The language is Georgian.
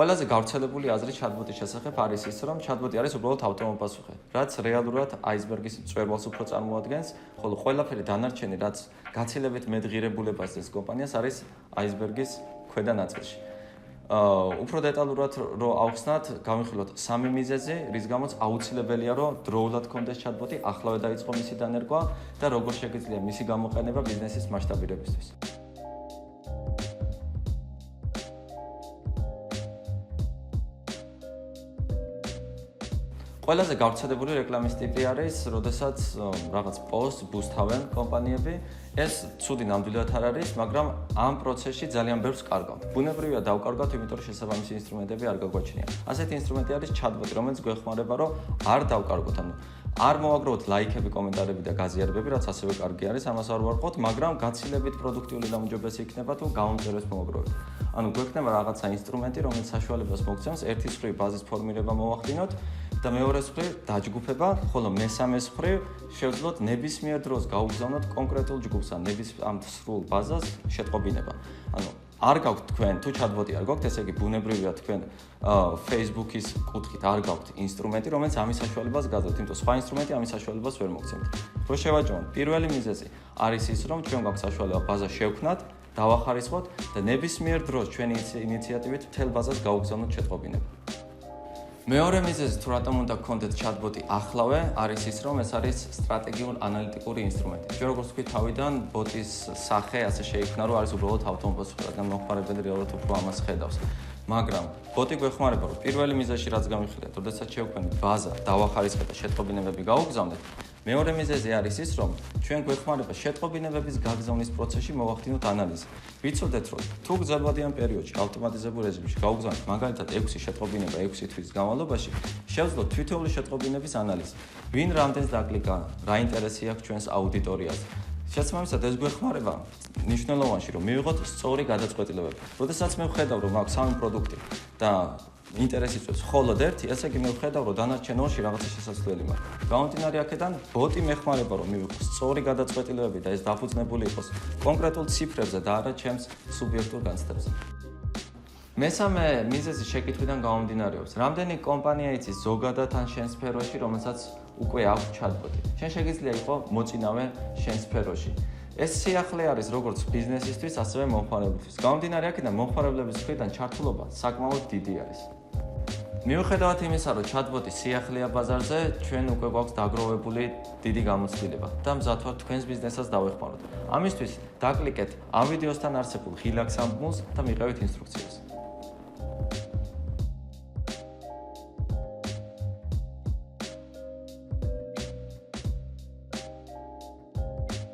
ყველაზე გავრცელებული აზრი chatbot-ის შესახებ არის ის, რომ chatbot-ი არის უბრალოდ ავტომობილსუხე, რაც რეალურად აისბერგის მწვერვალს უფრო წარმოადგენს, ხოლო ყველაფერი დანარჩენი, რაც გაცილებით მეტ ღირებულებას ძენს კომპანიას, არის აისბერგის ქვედა ნაწილში. უფრო დეტალურად რო ავხსნათ, გავიხილოთ 3 მიზეზი, რის გამოც აუცილებელია, რომ დროულად კონდეს chatbot-ი, ახლავე დაიწყო მისი დანერგვა და როგორ შეგიძლია მისი გამოყენება ბიზნესის მასშტაბირებისთვის. ყველაზე გავრცელებული რეკლამის ტიპი არის, როდესაც რაღაც პოსტს ბუსტავენ კომპანიები. ეს ცუდი ნამდვილად არ არის, მაგრამ ამ პროცესში ძალიან ბევრს კარგავთ. ბუნებრივია დავკარგავთ, იმიტომ რომ შესაბამისი ინსტრუმენტები არ გაგვაჩნია. ასეთი ინსტრუმენტი არის chatbot-ი, რომელიც გვეხმარება, რომ არ დავკარგოთ, ანუ არ მოვაგროვოთ ლაიქები, კომენტარები და გაზიარებები, რაც ასევე კარგი არის, ამას არ ვარყოთ, მაგრამ გაცილებით პროდუქტიული და უმჯობესი იქნება, თუ გამომწერებს მოვაგროვებთ. ანუ გვექნება რაღაცა ინსტრუმენტი, რომელიც საშუალებას მოგცემს ერთის მხრივ ბაზის ფორმირება მოვახდინოთ და მეორეს მხრივ დაჯგუფება, ხოლო მესამეს მხრივ შევძლოთ ნებისმიერ დროს გაუგზავნოთ კონკრეტულ ჯგუფს ან ამ სრულ ბაზას შეტყობინება. ანუ არ გაქვთ თქვენ თუ chatbot-ი არ გაქვთ, ესე იგი ბუნებრივია თქვენ Facebook-ის კუთხით არ გაქვთ ინსტრუმენტი, რომელიც ამის საშუალებას გაძლევთ, იმიტომ სხვა ინსტრუმენტი ამის საშუალებას ვერ მოგცემთ. რო შევაჯამოთ, პირველი მიზეზი არის ის, რომ ჩვენ გაქვთ საშუალება ბაზა შევქმნათ, დავახარისხოთ და ნებისმიერ დროს ჩვენი ინიციატივით მთელ ბაზას გაუგზავნოთ შეტყობინება. მეორე მიზეზი თუ რატომ უნდა გქონდეთ chatbot-ი ახლავე, არის ის, რომ ეს არის სტრატეგიულ ანალიტიკური ინსტრუმენტი. ჩვენ როგორც ვთქვით, თავიდან ბოტის სახე ასე შეიქმნა, რომ არის უბრალოდ ავტომობილსუხე, რადგან მომხმარებელი რეალურად უფრო ამას ხედავს. მაგრამ ბოტი გვეხმარება, რომ პირველი მიზეზი რაც გამიხილეთ, როდესაც შევქმნით ბაზა, დავახარისხეთ და შეტყობინებები გაუგზავნეთ, მეორე მიზეზი არის ის, რომ ჩვენ გვეხმარება შეტყობინებების გაგზავნის პროცესში მოვახდინოთ ანალიზი. ვიცოდეთ, რომ თუ გრძელვადიან პერიოდში ავტომატიზებულ რეჟიმში გავუგზავნით მაგალითად 6 შეტყობინება 6 თვის განმავლობაში, შევძლოთ თითოეული შეტყობინების ანალიზი. ვინ რამდენს დაკლიკა, რა ინტერესი აქვს ჩვენს აუდიტორიას. შესაბამისად, ეს გვეხმარება მნიშვნელოვანში, რომ მივიღოთ სწორი გადაწყვეტილებები. როდესაც მე ვხედავ, რომ აქვს 3 პროდუქტი და ინტერესი წვევს მხოლოდ ერთი, ესე იგი მე ვხედავ, რომ დანარჩენ ორში რაღაცა შესაძლებელი მაქვს. გამომდინარე აქედან, ბოტი მეხმარება, რომ მივიღო სწორი გადაწყვეტილებები და ეს დაფუძნებული იყოს კონკრეტულ ციფრებზე და არა ჩემს სუბიექტურ განცდებზე. მესამე მიზეზი შეკითხვიდან გამომდინარეობს. რამდენი კომპანია იცის ზოგადად ან შენ სფეროში, რომელსაც უკვე აქვს chatbot-ი? შენ შეგიძლია იყო მოწინავე შენ სფეროში. ეს სიახლე არის როგორც ბიზნესისთვის, ასევე მომხმარებლისთვის. გამომდინარე აქედან, მომხმარებლების მხრიდან ჩართულობა საკმაოდ დიდი არის. მიუხედავად იმისა, რომ chatbot-ი სიახლეა ბაზარზე, ჩვენ უკვე გვაქვს დაგროვებული დიდი გამოცდილება და მზად ვართ თქვენს ბიზნესსაც დავეხმაროთ. ამისთვის დაკლიკეთ ამ ვიდეოსთან არსებულ ღილაკ სამბმულს და მიყევით ინსტრუქციას.